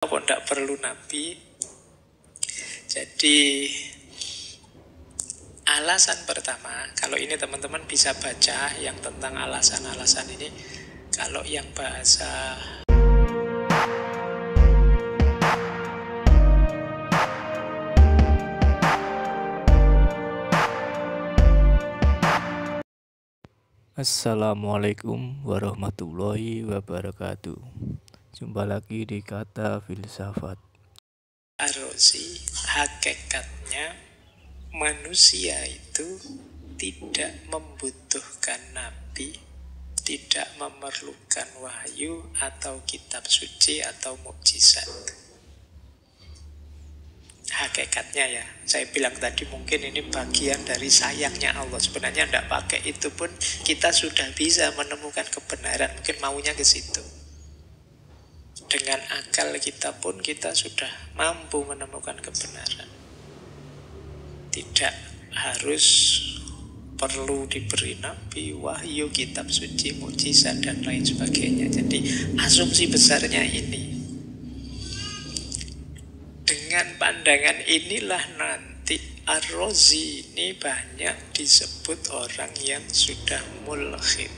Kok tidak perlu nabi? Jadi alasan pertama, kalau ini teman-teman bisa baca yang tentang alasan-alasan ini. Kalau yang bahasa Assalamualaikum warahmatullahi wabarakatuh. Jumpa lagi di Kata Filsafat. Ar-Razi, hakikatnya manusia itu tidak membutuhkan nabi, tidak memerlukan wahyu atau kitab suci atau mukjizat. Hakikatnya ya, saya bilang tadi mungkin ini bagian dari sayangnya Allah. Sebenarnya tidak pakai itu pun kita sudah bisa menemukan kebenaran. Mungkin maunya ke situ. Dengan akal kita pun kita sudah mampu menemukan kebenaran. Tidak harus perlu diberi nabi, wahyu, kitab suci, mukjizat dan lain sebagainya. Jadi asumsi besarnya ini. Dengan pandangan inilah nanti Ar-Razi ini banyak disebut orang yang sudah mulhid.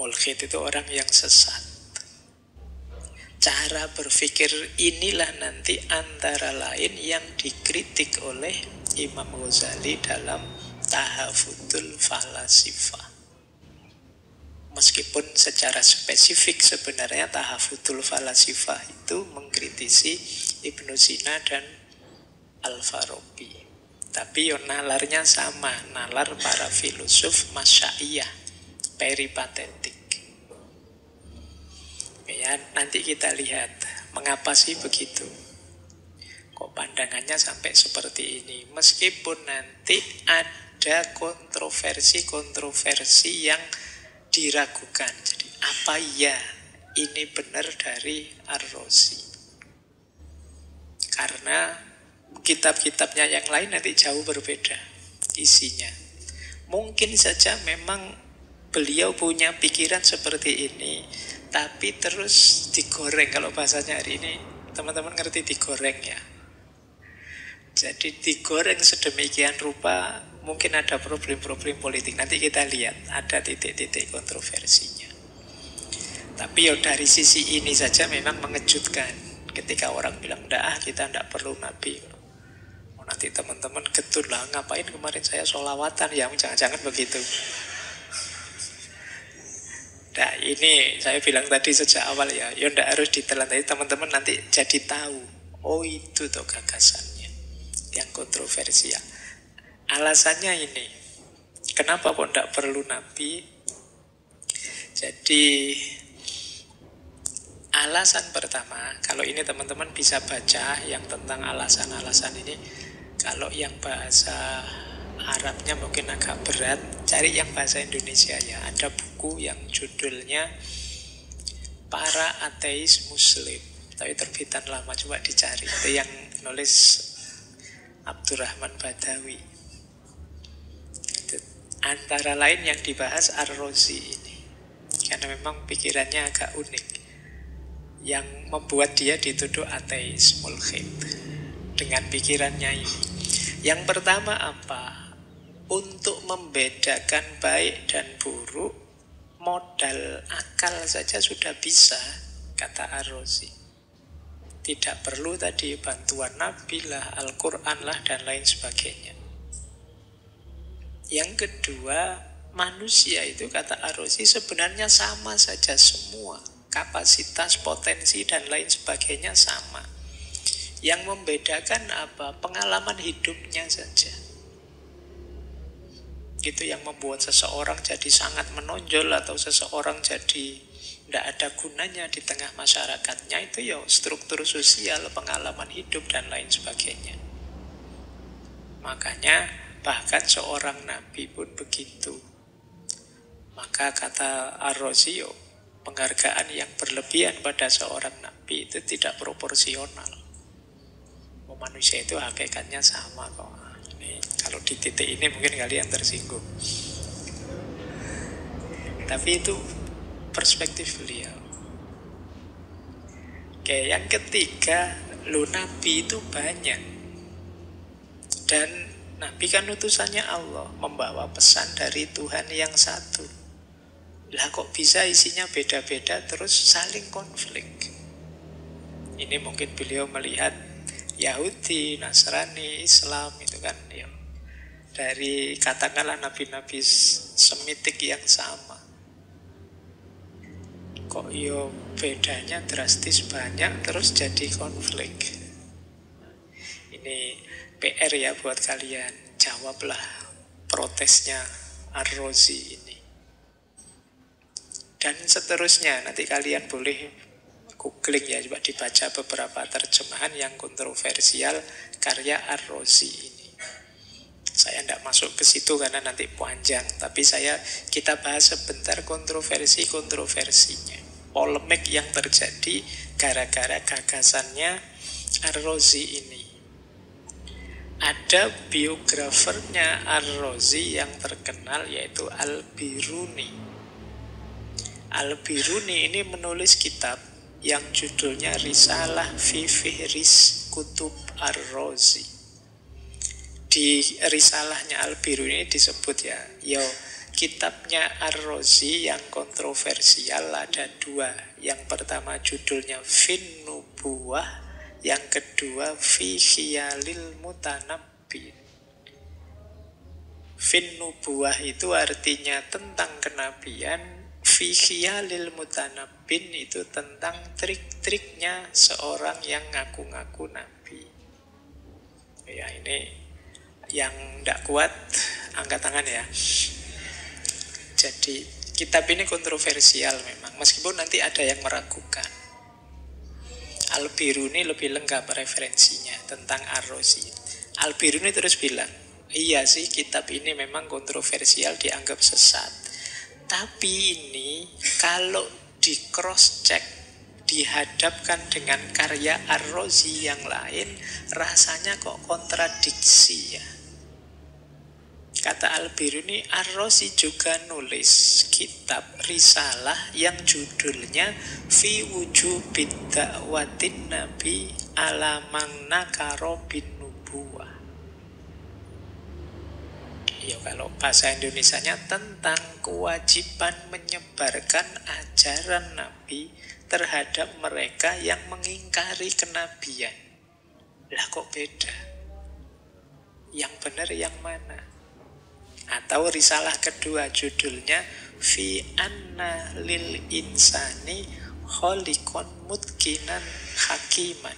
Mulhid itu orang yang sesat. Cara berpikir inilah nanti antara lain yang dikritik oleh Imam Ghazali dalam Tahafudul Falasifah. Meskipun secara spesifik sebenarnya Tahafudul Falasifah itu mengkritisi Ibnu Sina dan Al-Farabi. Tapi nalarnya sama, nalar para filosof Masyaiyah, peripatetik. Ya, nanti kita lihat mengapa sih begitu. Kok pandangannya sampai seperti ini. Meskipun nanti ada kontroversi-kontroversi yang diragukan. Jadi apa ya ini benar dari Ar-Razi? Karena kitab-kitabnya yang lain nanti jauh berbeda isinya. Mungkin saja memang beliau punya pikiran seperti ini, tapi terus digoreng. Kalau bahasanya hari ini teman-teman ngerti digoreng ya. Jadi digoreng sedemikian rupa, mungkin ada problem-problem politik. Nanti kita lihat ada titik-titik kontroversinya. Tapi ya dari sisi ini saja memang mengejutkan. Ketika orang bilang, kita tidak perlu nabi. Nanti teman-teman getun lah, ngapain kemarin saya sholawatan? Ya jangan-jangan begitu. Nah ini saya bilang tadi sejak awal ya tidak harus ditelan. Tapi teman-teman nanti jadi tahu, oh itu tuh gagasannya yang kontroversial. Alasannya ini, kenapa kok tidak perlu nabi? Jadi alasan pertama, kalau ini teman-teman bisa baca yang tentang alasan-alasan ini. Kalau yang bahasa Arabnya mungkin agak berat, cari yang bahasa Indonesia ya. Ada buku yang judulnya Para Ateis Muslim, tapi terbitan lama, coba dicari. Itu yang nulis Abdurrahman Badawi. Itu antara lain yang dibahas Ar-Razi ini, karena memang pikirannya agak unik, yang membuat dia dituduh ateis mulhid dengan pikirannya ini. Yang pertama apa? Untuk membedakan baik dan buruk, modal akal saja sudah bisa, kata Ar-Razi. Tidak perlu tadi bantuan Nabi lah, Al-Quran lah, dan lain sebagainya. Yang kedua, manusia itu, kata Ar-Razi, sebenarnya sama saja semua. Kapasitas, potensi, dan lain sebagainya sama. Yang membedakan apa? Pengalaman hidupnya saja. Itu yang membuat seseorang jadi sangat menonjol atau seseorang jadi tidak ada gunanya di tengah masyarakatnya. Itu ya struktur sosial, pengalaman hidup, dan lain sebagainya. Makanya bahkan seorang nabi pun begitu. Maka kata Ar-Razi, penghargaan yang berlebihan pada seorang nabi itu tidak proporsional. Manusia itu hakikatnya sama kok. Ini, kalau di titik ini mungkin kalian tersinggung. Tapi itu perspektif beliau. Oke, yang ketiga, Nabi itu banyak. Dan Nabi kan utusannya Allah, membawa pesan dari Tuhan yang satu. Lah kok bisa isinya beda-beda terus saling konflik? Ini mungkin beliau melihat Yahudi, Nasrani, Islam itu kan ya, dari katakanlah nabi-nabi semitik yang sama. Kok yo bedanya drastis banyak terus jadi konflik. Ini PR ya buat kalian. Jawablah protesnya Ar-Razi ini. Dan seterusnya, nanti kalian boleh googling ya, coba dibaca beberapa terjemahan yang kontroversial karya Ar-Razi ini. Saya tidak masuk ke situ karena nanti panjang, tapi kita bahas sebentar kontroversinya, polemik yang terjadi gara-gara gagasannya Ar-Razi ini. Ada biografernya Ar-Razi yang terkenal yaitu Al-Biruni. Al-Biruni ini menulis kitab yang judulnya Risalah fi Fihris Kutub Ar-Razi. Di risalahnya Al-Biruni disebut ya, kitabnya Ar-Razi yang kontroversial ada dua. Yang pertama judulnya Fin Nubuwah, yang kedua Fi Khiyalil Mutanabbin. Fin Nubuwah itu artinya tentang kenabian, Fi Khiyalil Mutanabbin itu tentang trik-triknya seorang yang ngaku-ngaku nabi. Ya, ini yang tidak kuat angkat tangan ya. Jadi kitab ini kontroversial memang, meskipun nanti ada yang meragukan. Al-Biruni lebih lengkap referensinya tentang Ar-Razi. Al-Biruni terus bilang, iya sih kitab ini memang kontroversial, dianggap sesat. Tapi ini kalau di cross check, dihadapkan dengan karya Ar-Razi yang lain, rasanya kok kontradiksi ya. Kata Al-Biruni, Ar-Razi juga nulis kitab risalah yang judulnya Fi Wujubid Da'watin Nabi ala man nakaro bin nubuwah. Ya kalau bahasa Indonesianya tentang kewajiban menyebarkan ajaran Nabi terhadap mereka yang mengingkari kenabian. Lah kok beda? Yang benar yang mana? Atau risalah kedua judulnya Fi anna lil insani kholikon mutkinan hakiman,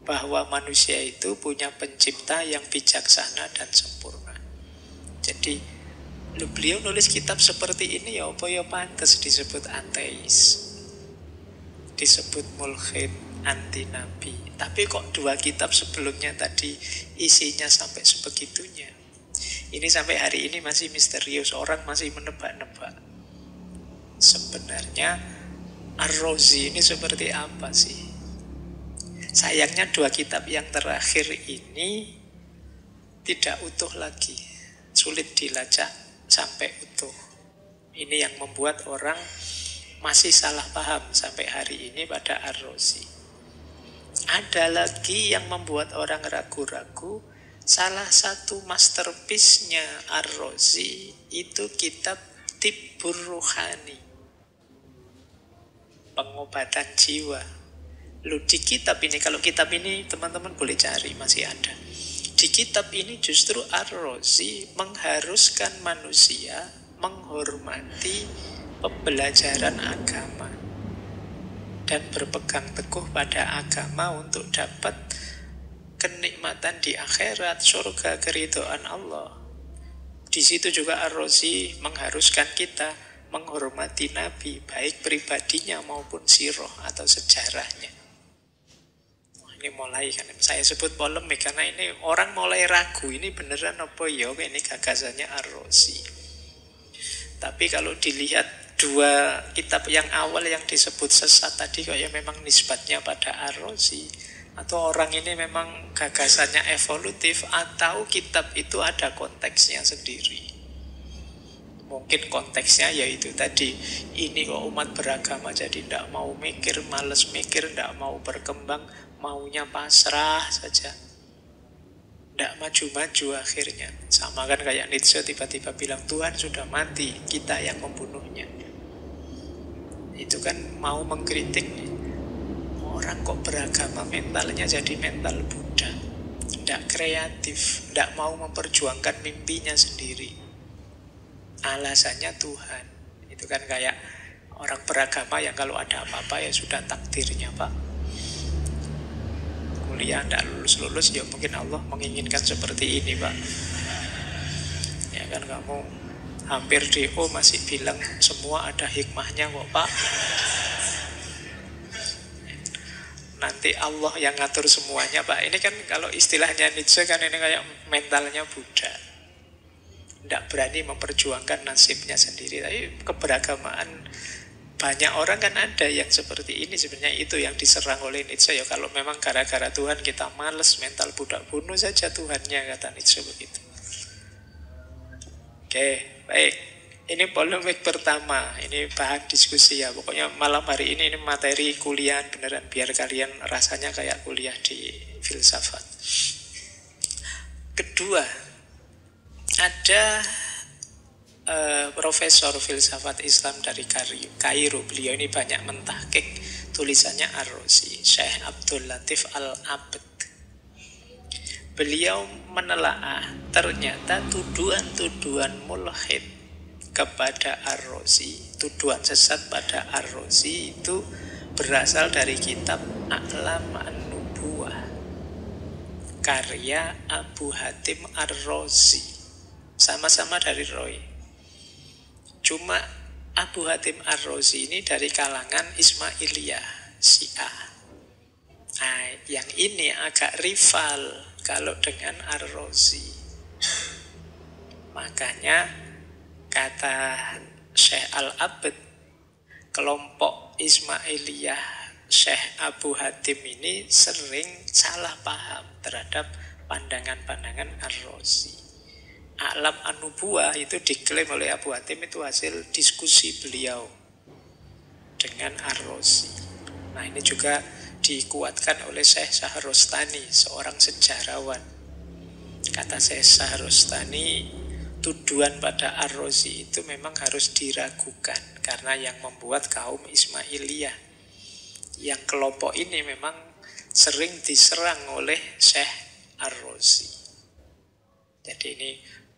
bahwa manusia itu punya pencipta yang bijaksana dan sempurna. Jadi beliau nulis kitab seperti ini ya apa ya pantas disebut ateis, disebut mulhid, anti nabi. Tapi kok dua kitab sebelumnya tadi isinya sampai sebegitunya. Ini sampai hari ini masih misterius, orang masih menebak-nebak. Sebenarnya Ar-Razi ini seperti apa sih? Sayangnya dua kitab yang terakhir ini tidak utuh lagi, sulit dilacak sampai utuh. Ini yang membuat orang masih salah paham sampai hari ini pada Ar-Razi. Ada lagi yang membuat orang ragu-ragu. Salah satu masterpiece-nya Ar-Razi itu kitab Tibbur Ruhani, pengobatan jiwa. Di kitab ini, kalau kitab ini teman-teman boleh cari, masih ada. Di kitab ini justru Ar-Razi mengharuskan manusia menghormati pembelajaran agama dan berpegang teguh pada agama untuk dapat kenikmatan di akhirat, surga, keridhaan Allah. Di situ juga Ar-Razi mengharuskan kita menghormati Nabi, baik pribadinya maupun sirah atau sejarahnya. Ini mulai kan saya sebut polemik karena ini orang mulai ragu, ini beneran apa ya ini gagasannya Ar-Razi. Tapi kalau dilihat dua kitab yang awal yang disebut sesat tadi, kayak memang nisbatnya pada Ar-Razi. Atau orang ini memang gagasannya evolutif, atau kitab itu ada konteksnya sendiri. Mungkin konteksnya yaitu tadi, ini kok umat beragama jadi tidak mau mikir, males mikir, tidak mau berkembang, maunya pasrah saja, tidak maju-maju akhirnya. Sama kan kayak Nietzsche tiba-tiba bilang Tuhan sudah mati, kita yang membunuhnya. Itu kan mau mengkritik orang kok beragama mentalnya jadi mental Buddha, tidak kreatif, tidak mau memperjuangkan mimpinya sendiri. Alasannya Tuhan. Itu kan kayak orang beragama yang kalau ada apa-apa ya sudah takdirnya Pak. Kuliah tidak lulus-lulus, ya mungkin Allah menginginkan seperti ini Pak. Ya kan kamu hampir DO masih bilang semua ada hikmahnya kok Pak. Nanti Allah yang ngatur semuanya Pak. Ini kan kalau istilahnya Nietzsche kan ini kayak mentalnya Buddha. Tidak berani memperjuangkan nasibnya sendiri. Tapi keberagamaan banyak orang kan ada yang seperti ini. Sebenarnya itu yang diserang oleh Nietzsche. Ya kalau memang gara-gara Tuhan kita males, mental budak, bunuh saja Tuhannya, kata Nietzsche begitu. Oke, baik. Ini polemik pertama. Ini bahan diskusi ya. Pokoknya malam hari ini materi kuliah beneran. Biar kalian rasanya kayak kuliah di filsafat. Kedua, ada profesor filsafat Islam dari Kairo. Beliau ini banyak mentahqiq tulisannya Ar-Razi, Syekh Abdul Latif Al-Abd. Beliau menelaah ternyata tuduhan-tuduhan mulhid kepada Ar-Razi, tuduhan sesat pada Ar-Razi itu berasal dari kitab A'lam An-Nubuwah karya Abu Hatim Ar-Razi. Sama-sama dari Roy. Cuma Abu Hatim Ar-Razi ini dari kalangan Ismailiyah, Syiah. Nah, yang ini agak rival kalau dengan Ar-Razi. Makanya kata Syekh Al-Abd, kelompok Ismailiyah Syekh Abu Hatim ini sering salah paham terhadap pandangan-pandangan Ar-Razi. A'lam An-Nubuwah itu diklaim oleh Abu Hatim itu hasil diskusi beliau dengan Ar-Razi. Nah ini juga dikuatkan oleh Syekh Shahrostani, seorang sejarawan. Kata Syekh Shahrostani, tuduhan pada Ar-Razi itu memang harus diragukan karena yang membuat kaum Ismailiyah, yang kelompok ini memang sering diserang oleh Syekh Ar-Razi. Jadi ini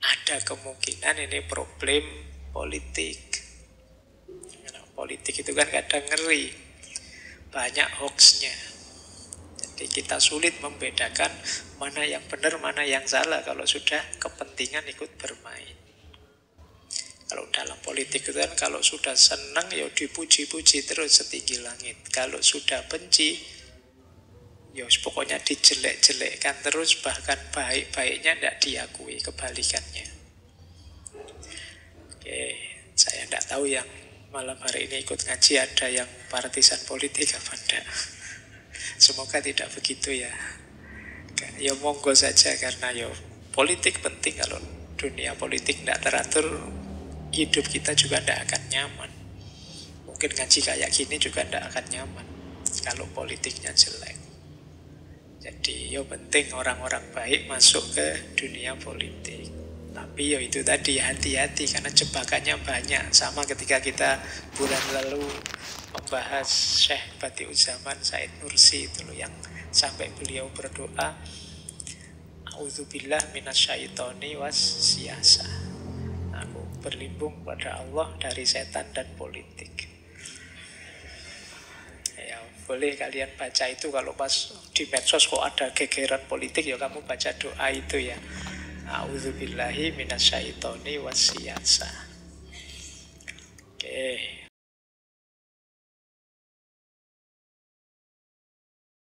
ada kemungkinan ini problem politik. Politik itu kan kadang ngeri, banyak hoaxnya. Jadi kita sulit membedakan mana yang benar, mana yang salah kalau sudah kepentingan ikut bermain. Kalau dalam politik itu kan kalau sudah senang ya dipuji-puji terus setinggi langit. Kalau sudah benci ya pokoknya dijelek-jelekkan terus, bahkan baik-baiknya tidak diakui, kebalikannya. Oke, saya tidak tahu yang malam hari ini ikut ngaji ada yang partisan politik apa enggak. Semoga tidak begitu ya. Ya monggo saja, karena ya politik penting. Kalau dunia politik tidak teratur, hidup kita juga tidak akan nyaman. Mungkin ngaji kayak gini juga tidak akan nyaman kalau politiknya jelek. Jadi ya penting orang-orang baik masuk ke dunia politik. Tapi ya itu tadi, hati-hati karena jebakannya banyak. Sama ketika kita bulan lalu membahas Syekh Badi'uzzaman Said Nursi itu loh, yang sampai beliau berdoa, A'udzubillah minasyaitonir wassiyasah. Aku berlindung pada Allah dari setan dan politik. Ya, boleh kalian baca itu kalau pas di medsos kok ada gegeran politik, ya kamu baca doa itu ya. A'udzubillahi minasyaitonir wassiyasah. Oke.